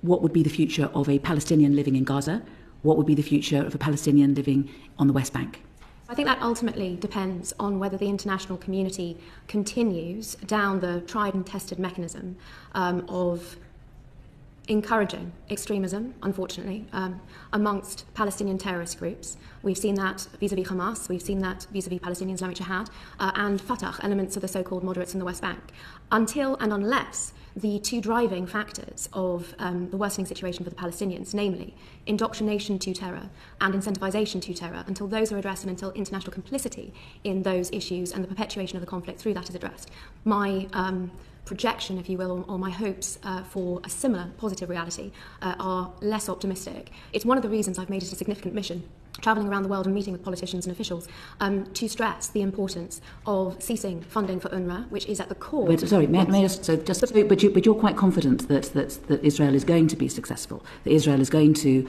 what would be the future of a Palestinian living in Gaza? What would be the future of a Palestinian living on the West Bank? I think that ultimately depends on whether the international community continues down the tried and tested mechanism of encouraging extremism, unfortunately, amongst Palestinian terrorist groups. We've seen that vis-à-vis Hamas, we've seen that vis-à-vis Palestinian Islamic Jihad, and Fatah, elements of the so-called moderates in the West Bank. Until and unless the two driving factors of the worsening situation for the Palestinians, namely indoctrination to terror and incentivization to terror, until those are addressed and until international complicity in those issues and the perpetuation of the conflict through that is addressed, my projection, if you will, or my hopes for a similar positive reality are less optimistic. It's one of the reasons I've made it a significant mission, travelling around the world and meeting with politicians and officials, to stress the importance of ceasing funding for UNRWA, which is at the core. But you're quite confident that Israel is going to be successful, that Israel is going to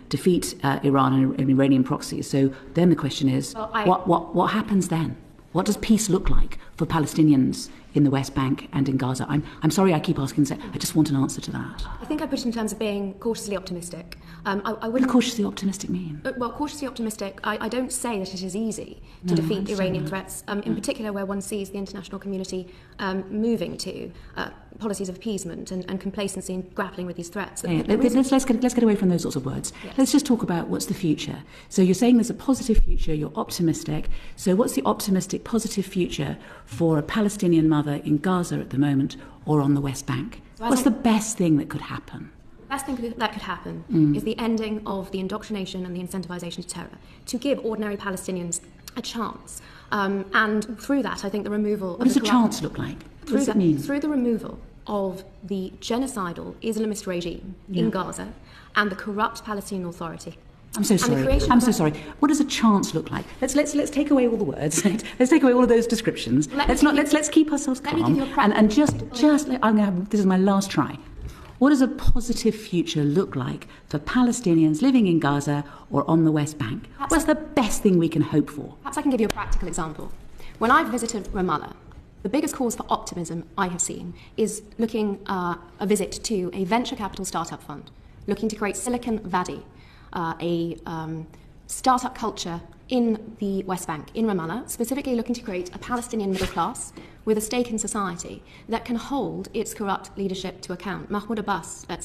defeat Iran and Iranian proxies. So then the question is, what happens then? What does peace look like for Palestinians in the West Bank and in Gaza? I'm sorry I keep asking, I just want an answer to that. I think I put it in terms of being cautiously optimistic. What does cautiously optimistic mean? Well, cautiously optimistic, I don't say that it is easy to defeat Iranian threats, in particular where one sees the international community moving to policies of appeasement and complacency in grappling with these threats. Let's get away from those sorts of words. Yes. Let's just talk about what's the future. So you're saying there's a positive future, you're optimistic. So what's the optimistic, positive future for a Palestinian mother in Gaza at the moment or on the West Bank? What's the best thing that could happen? The best thing that could happen is the ending of the indoctrination and the incentivization to terror, to give ordinary Palestinians a chance. And through that, I think the removal of What does a chance look like? What does it mean? Through the removal of the genocidal Islamist regime in Gaza and the corrupt Palestinian Authority. I'm so sorry. What does a chance look like? Let's take away all the words. Let's take away all of those descriptions. Let's keep ourselves calm. And this is my last try. What does a positive future look like for Palestinians living in Gaza or on the West Bank? What's the best thing we can hope for? Perhaps I can give you a practical example. When I've visited Ramallah, the biggest cause for optimism I have seen is a visit to a venture capital startup fund looking to create Silicon Valley, a startup culture in the West Bank, in Ramallah, specifically looking to create a Palestinian middle class with a stake in society that can hold its corrupt leadership to account. Mahmoud Abbas, let's